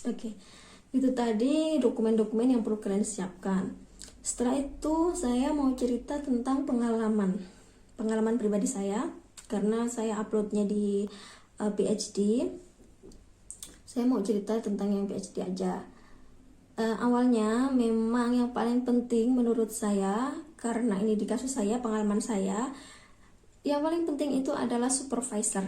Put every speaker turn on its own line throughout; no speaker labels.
Oke, itu tadi dokumen-dokumen yang perlu kalian siapkan. Setelah itu saya mau cerita tentang pengalaman pribadi saya, karena saya uploadnya di PhD. Saya mau cerita tentang yang PhD aja. Awalnya memang yang paling penting menurut saya, karena ini di kasus saya, pengalaman saya, yang paling penting itu adalah supervisor.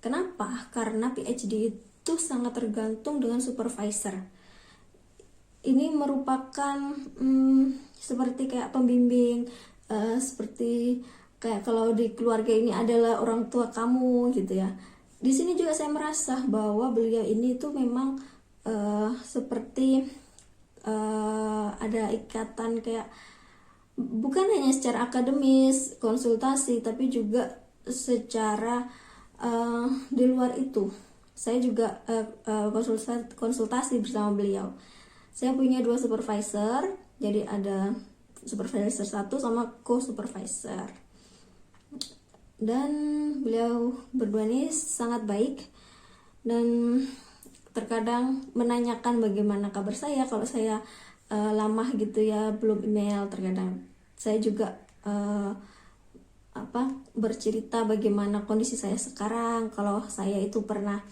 Kenapa? Karena PhD itu sangat tergantung dengan supervisor. Ini merupakan seperti kayak pembimbing, seperti kayak kalau di keluarga ini adalah orang tua kamu gitu ya. Di sini juga saya merasa bahwa beliau ini tuh memang seperti ada ikatan, kayak bukan hanya secara akademis konsultasi, tapi juga secara di luar itu. Saya juga konsultasi bersama beliau. Saya punya 2 supervisor, jadi ada supervisor 1 sama co-supervisor. Dan beliau berdua ini sangat baik dan terkadang menanyakan bagaimana kabar saya kalau saya lama gitu ya belum email. Terkadang saya juga bercerita bagaimana kondisi saya sekarang, kalau saya itu pernah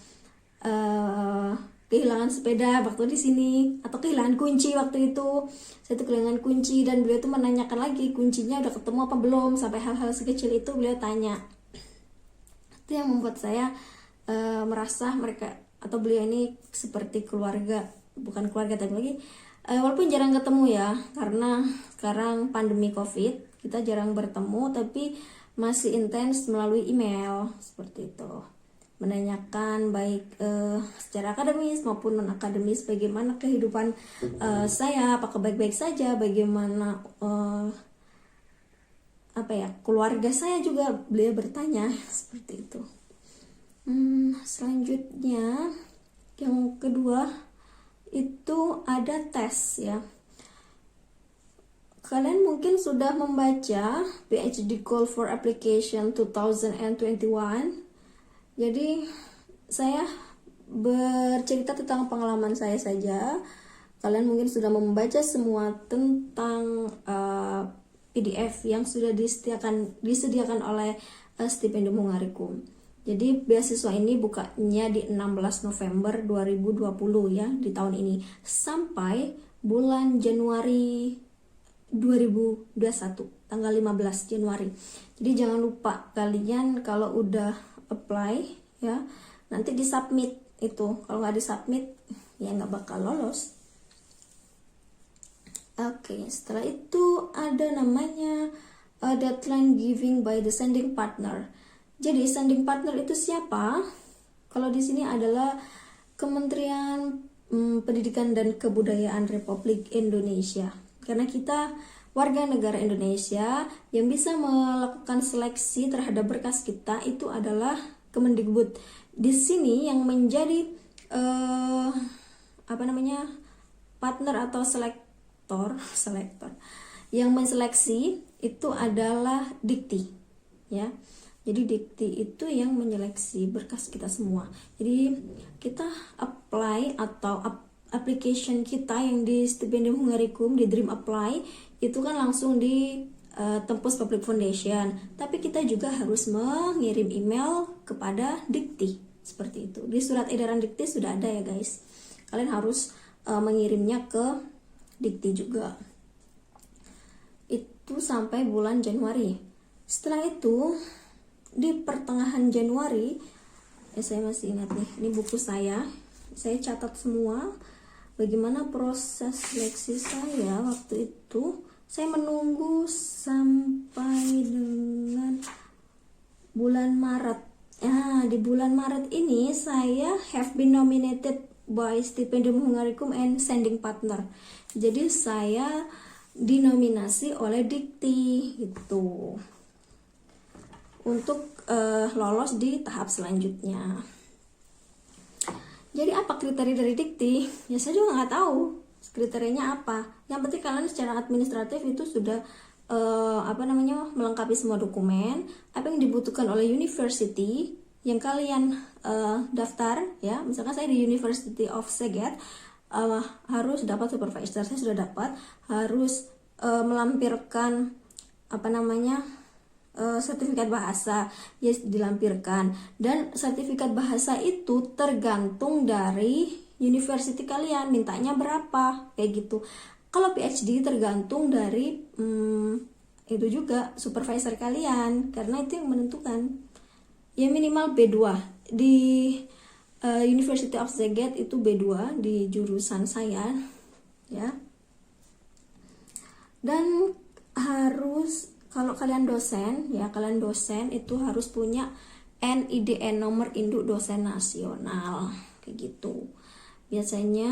kehilangan sepeda waktu di sini, atau kehilangan kunci waktu itu. Saya tuh kehilangan kunci dan beliau tuh menanyakan lagi kuncinya udah ketemu apa belum, sampai hal-hal sekecil itu beliau tanya. Itu yang membuat saya merasa mereka atau beliau ini seperti keluarga, bukan keluarga tapi lagi walaupun jarang ketemu ya, karena sekarang pandemi COVID kita jarang bertemu, tapi masih intens melalui email seperti itu, menanyakan baik secara akademis maupun non akademis bagaimana kehidupan saya, apakah baik-baik saja, bagaimana keluarga saya juga beliau bertanya seperti itu. Selanjutnya yang kedua itu ada tes ya. Kalian mungkin sudah membaca PhD Call for Application 2021. Jadi saya bercerita tentang pengalaman saya saja. Kalian mungkin sudah membaca semua tentang PDF yang sudah disediakan oleh Stipendium Hungarikum. Jadi beasiswa ini bukanya di 16 November 2020 ya, di tahun ini sampai bulan Januari 2021, tanggal 15 Januari. Jadi jangan lupa kalian kalau udah apply ya, nanti disubmit itu. Kalau nggak disubmit ya nggak bakal lolos. Oke, setelah itu ada namanya deadline giving by the sending partner. Jadi sending partner itu siapa? Kalau di sini adalah Kementerian Pendidikan dan Kebudayaan Republik Indonesia. Karena kita warga negara Indonesia, yang bisa melakukan seleksi terhadap berkas kita itu adalah Kemendikbud. Di sini yang menjadi partner atau selektor yang menseleksi itu adalah Dikti ya. Jadi Dikti itu yang menyeleksi berkas kita semua. Jadi kita apply atau application kita yang di Stipendium Hungarikum, di Dream Apply itu kan langsung di Tempus Public Foundation. Tapi kita juga harus mengirim email kepada Dikti seperti itu. Di surat edaran Dikti sudah ada ya guys. Kalian harus mengirimnya ke Dikti juga. Itu sampai bulan Januari. Setelah itu di pertengahan Januari, saya masih ingat nih, ini buku saya catat semua bagaimana proses seleksi saya waktu itu. Saya menunggu sampai dengan bulan Maret. Di bulan Maret ini saya have been nominated by Stipendium Hungarikum and Sending Partner. Jadi saya dinominasi oleh Dikti gitu untuk lolos di tahap selanjutnya. Jadi apa kriteria dari Dikti? Ya saya juga nggak tahu kriterianya apa. Yang penting kalian secara administratif itu sudah melengkapi semua dokumen, apa yang dibutuhkan oleh university yang kalian daftar ya, misalkan saya di University of Szeged, harus dapat supervisor. Saya sudah dapat, harus melampirkan apa namanya, sertifikat bahasa, yes, dilampirkan. Dan sertifikat bahasa itu tergantung dari university kalian mintanya berapa, kayak gitu. Kalau PhD tergantung dari itu juga supervisor kalian, karena itu yang menentukan. Ya minimal B2 di University of Szeged itu B2 di jurusan saya ya. Dan harus, kalau kalian dosen ya, kalian dosen itu harus punya NIDN, nomor induk dosen nasional, kayak gitu. Biasanya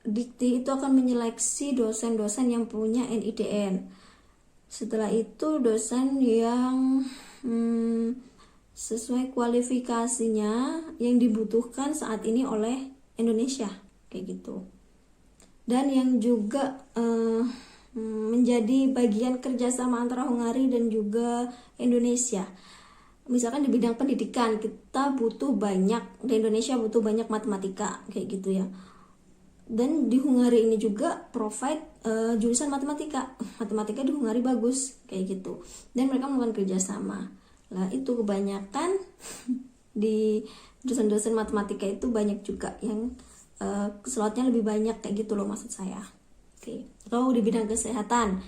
Dikti itu akan menyeleksi dosen-dosen yang punya NIDN. Setelah itu dosen yang sesuai kualifikasinya yang dibutuhkan saat ini oleh Indonesia, kayak gitu. Dan yang juga menjadi bagian kerjasama antara Hungari dan juga Indonesia. Misalkan di bidang pendidikan kita butuh banyak, di Indonesia butuh banyak matematika, kayak gitu ya. Dan di Hungari ini juga provide jurusan matematika di Hungari bagus, kayak gitu. Dan mereka melakukan kerjasama. Lah itu kebanyakan di dosen-dosen matematika itu banyak juga yang slotnya lebih banyak, kayak gitu loh maksud saya. Oke. Atau di bidang kesehatan,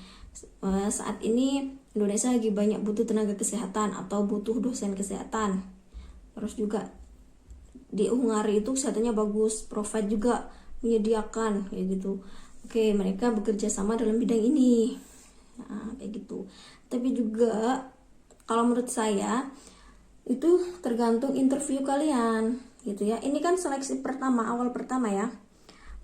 saat ini Indonesia lagi banyak butuh tenaga kesehatan atau butuh dosen kesehatan. Terus juga di Hungari itu kesehatannya bagus, provide juga, menyediakan, kayak gitu. Oke, mereka bekerja sama dalam bidang ini, nah, kayak gitu. Tapi juga kalau menurut saya itu tergantung interview kalian, gitu ya. Ini kan seleksi pertama, awal pertama ya,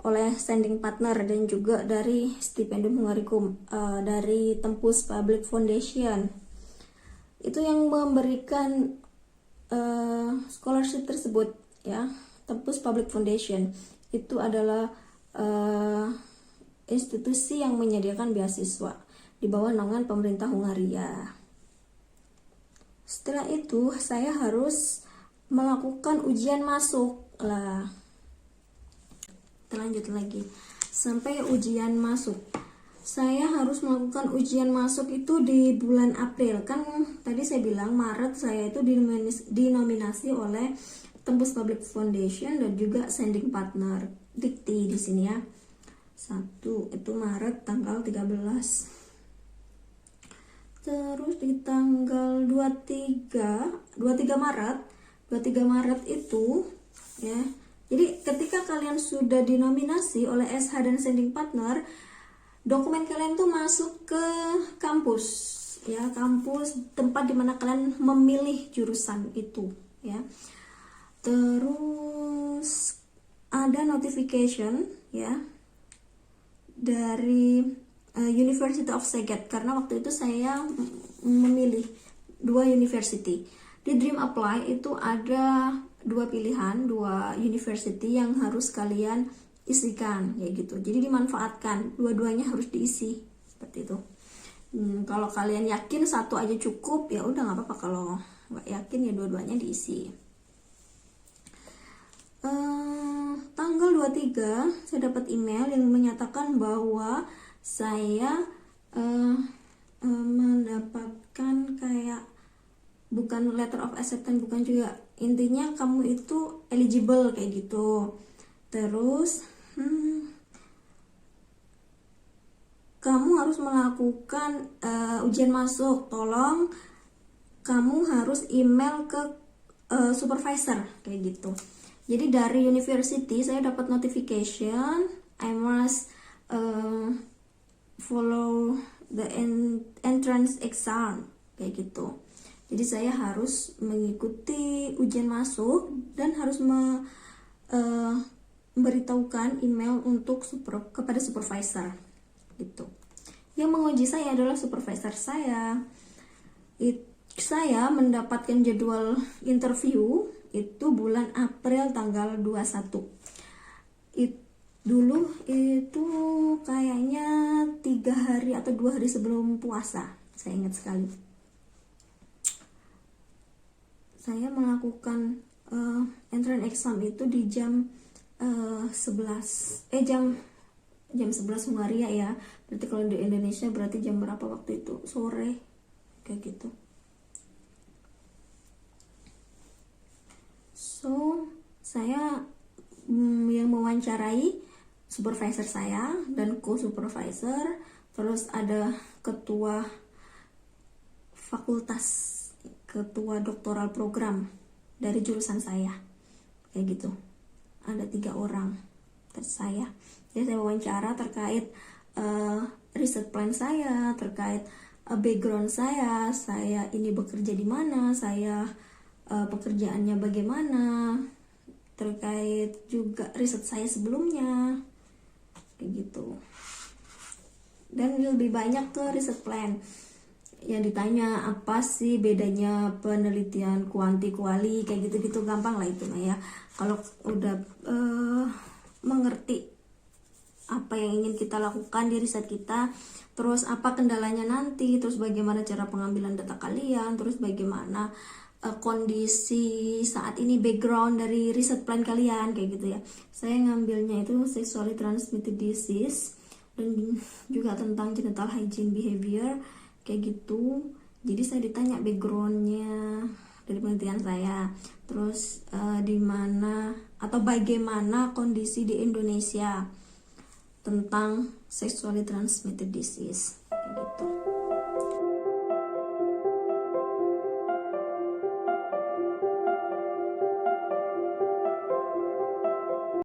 oleh standing partner dan juga dari Stipendium Hungarikum, dari Tempus Public Foundation. Itu yang memberikan scholarship tersebut ya. Tempus Public Foundation itu adalah institusi yang menyediakan beasiswa di bawah naungan pemerintah Hungaria. Setelah itu saya harus melakukan ujian masuk lah. Kita lanjut lagi sampai ujian masuk. Saya harus melakukan ujian masuk itu di bulan April. Kan tadi saya bilang Maret saya itu dinominasi oleh Tempus Public Foundation dan juga sending partner Dikti di sini ya. 1 itu Maret tanggal 13. Terus di tanggal 23 Maret itu ya. Jadi ketika kalian sudah dinominasi oleh SH dan sending partner, dokumen kalian tuh masuk ke kampus ya, kampus tempat dimana kalian memilih jurusan itu ya. Terus ada notification ya dari University of Szeged, karena waktu itu saya memilih 2 university. Di Dream Apply itu ada 2 pilihan, 2 university yang harus kalian isikan, ya gitu. Jadi dimanfaatkan, dua-duanya harus diisi seperti itu. Kalau kalian yakin satu aja cukup, ya udah nggak apa-apa. Kalau nggak yakin ya dua-duanya diisi. Tanggal 23 saya dapat email yang menyatakan bahwa saya mendapatkan kayak, bukan letter of acceptance, bukan juga, intinya kamu itu eligible kayak gitu. Terus kamu harus melakukan ujian masuk, tolong kamu harus email ke supervisor kayak gitu. Jadi dari university saya dapat notification I must follow the entrance exam kayak gitu. Jadi saya harus mengikuti ujian masuk dan harus memberitahukan email untuk kepada supervisor gitu. Yang menguji saya adalah supervisor saya. Saya mendapatkan jadwal interview itu bulan April tanggal 21. Dulu itu kayaknya 3 hari atau 2 hari sebelum puasa, saya ingat sekali. saya melakukan entrance exam itu di jam 11 jam 11 Hungaria ya. Berarti kalau di Indonesia berarti jam berapa waktu itu? Sore kayak gitu. So saya yang mewawancarai supervisor saya dan co-supervisor, terus ada ketua fakultas, ketua doktoral program dari jurusan saya kayak gitu. Ada 3 orang terus saya. Jadi saya wawancara terkait riset plan saya, terkait background saya ini bekerja di mana, saya pekerjaannya bagaimana, terkait juga riset saya sebelumnya kayak gitu. Dan lebih banyak ke riset plan yang ditanya apa sih bedanya penelitian kuanti-kuali kayak gitu-gitu, gampang lah itu ya. Kalau udah mengerti apa yang ingin kita lakukan di riset kita, terus apa kendalanya nanti, terus bagaimana cara pengambilan data kalian, terus bagaimana kondisi saat ini, background dari riset plan kalian kayak gitu ya. Saya ngambilnya itu sexually transmitted disease dan juga tentang genital hygiene behavior kayak gitu. Jadi saya ditanya backgroundnya dari penelitian saya, terus di mana atau bagaimana kondisi di Indonesia tentang sexually transmitted disease kayak gitu.